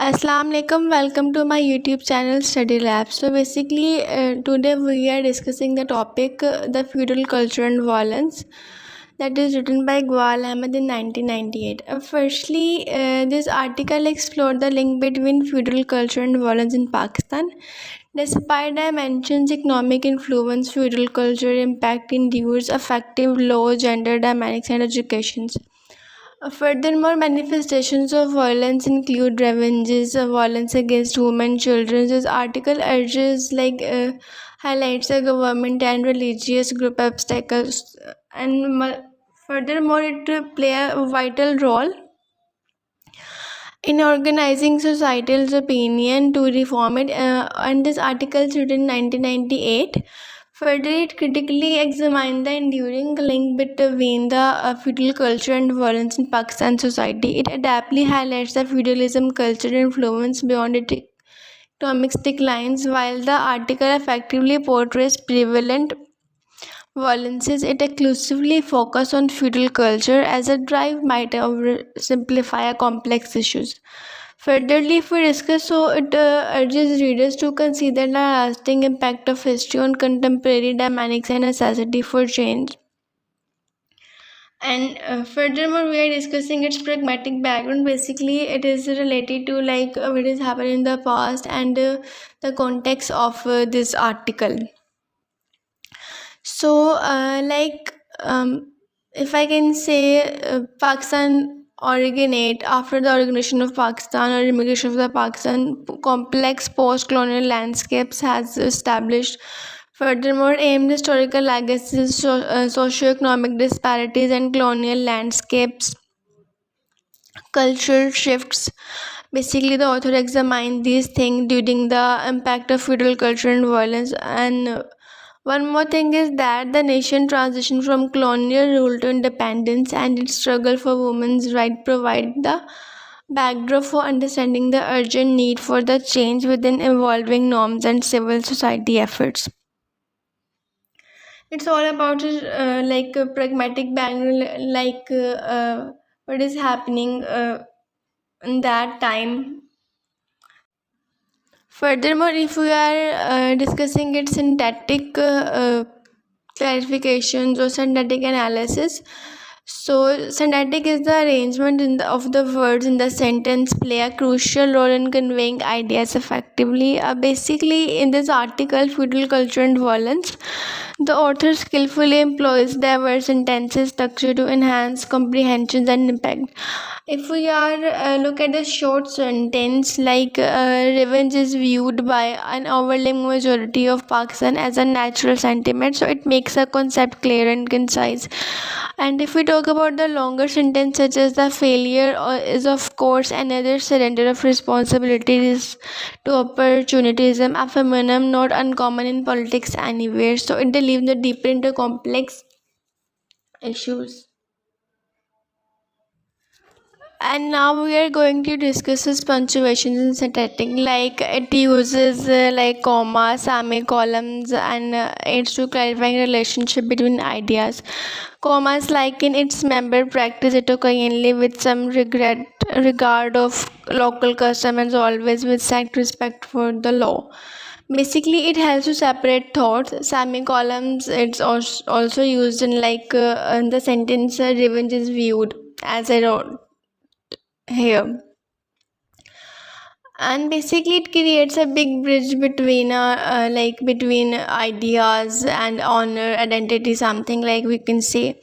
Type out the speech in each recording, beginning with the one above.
Assalamu alaikum, welcome to my YouTube channel Study Lab. So basically today we are discussing the topic the feudal culture and violence, that is written by Eqbal Ahmed in 1998. Firstly, this article explored the link between feudal culture and violence in Pakistan. Despite I mentions economic influence, feudal culture impact endures effective low gender dynamics and educations. Furthermore, manifestations of violence include revenges, violence against women, children. This article urges highlights the government and religious group obstacles, and furthermore, it play a vital role in organizing societal's opinion to reform it. And this article is written in 1998. Further, it critically examined the enduring link between the feudal culture and violence in Pakistan society. It adeptly highlights the feudalism culture influence beyond its economic declines, while the article effectively portrays prevalent violences. It exclusively focuses on feudal culture as a drive might oversimplify complex issues. Furtherly, if we discuss, so it urges readers to consider the lasting impact of history on contemporary dynamics and necessity for change. And furthermore, we are discussing its pragmatic background. Basically, it is related to what has happened in the past and the context of this article. So, if I can say, Pakistan originate after the organization of Pakistan or immigration of the Pakistan, complex post-colonial landscapes has established. Furthermore, aimed historical legacies, socio-economic disparities, and colonial landscapes, cultural shifts. Basically, the author examined these things during the impact of feudal culture and violence. And one more thing is that the nation transition from colonial rule to independence and its struggle for women's rights provide the backdrop for understanding the urgent need for the change within evolving norms and civil society efforts. It's all about a pragmatic background, what is happening in that time. Furthermore, if we are discussing its synthetic clarifications or synthetic analysis, so synthetic is the arrangement of the words in the sentence play a crucial role in conveying ideas effectively. Basically, in this article, Feudal Culture and Violence, the author skillfully employs diverse sentences structure to enhance comprehension and impact. If we are look at the short sentence, revenge is viewed by an overwhelming majority of Pakistan as a natural sentiment, so it makes a concept clear and concise. And if we talk about the longer sentence, such as the failure is of course another surrender of responsibilities to opportunism, a phenomenon not uncommon in politics anywhere. So it delves deeper into complex issues. And now we are going to discuss its punctuations in synthetic. Like it uses commas, semicolons, and aids to clarifying relationship between ideas. Commas, like in its member, practice it occasionally with some regard of local custom and always with strict respect for the law. Basically, it helps to separate thoughts. Semicolons, it's also used in the sentence revenge is viewed, as I wrote here. And basically it creates a big bridge between between ideas and honor identity, something like we can say.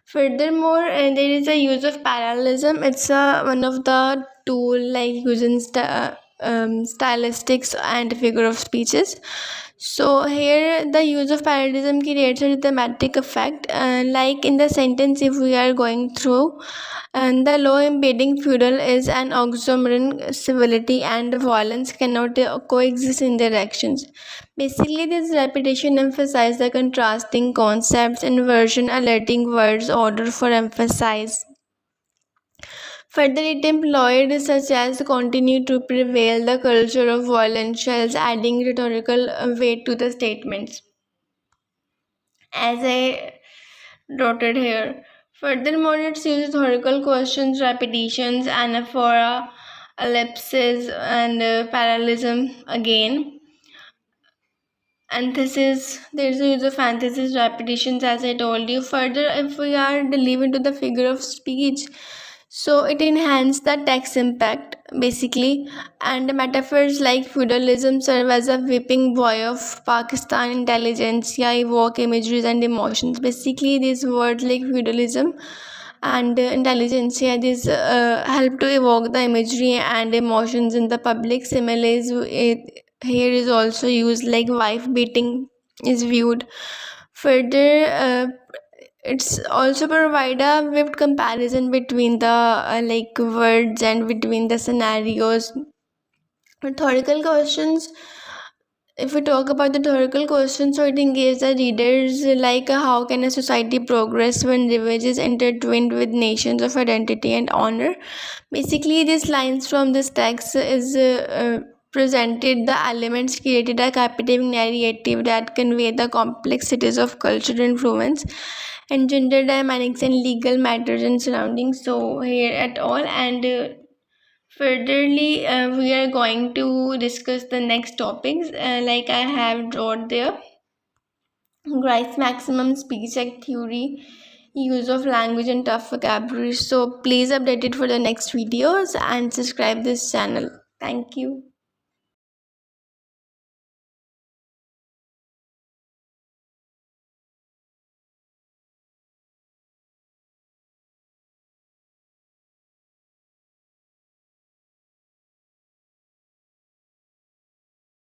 Furthermore, there is a use of parallelism. It's one of the tool using stylistics and figure of speeches. So here the use of parallelism creates a thematic effect, like in the sentence if we are going through, and the law embedding feudal is an oxymoron. Civility and violence cannot coexist in their actions. Basically, this repetition emphasizes the contrasting concepts, inversion, alerting words, order for emphasize. Further, it employed such as continue to prevail the culture of violence, shells, adding rhetorical weight to the statements, as I noted here. Furthermore, it uses rhetorical questions, repetitions, anaphora, ellipses, and parallelism again. Antithesis, there's a use of antithesis, repetitions, as I told you. Further, if we are delve into the figure of speech, so it enhances the text impact basically, and metaphors like feudalism serve as a whipping boy of Pakistan intelligentsia, evoke imageries and emotions. Basically, these words like feudalism and intelligentsia, these help to evoke the imagery and emotions in the public. Similes, here is also used like wife beating is viewed. Further, it's also provide a vivid comparison between the like words and between the scenarios. Rhetorical questions, if we talk about the rhetorical questions, so it engages the readers like how can a society progress when revenge is intertwined with nations of identity and honor. Basically, these lines from this text is presented the elements, created a captivating narrative that convey the complexities of cultural influence and gender dynamics and legal matters and surroundings. So here at all, and furtherly, we are going to discuss the next topics. Like I have drawn there, Grice maximum speech act theory, use of language and tough vocabulary. So please update it for the next videos and subscribe this channel. Thank you.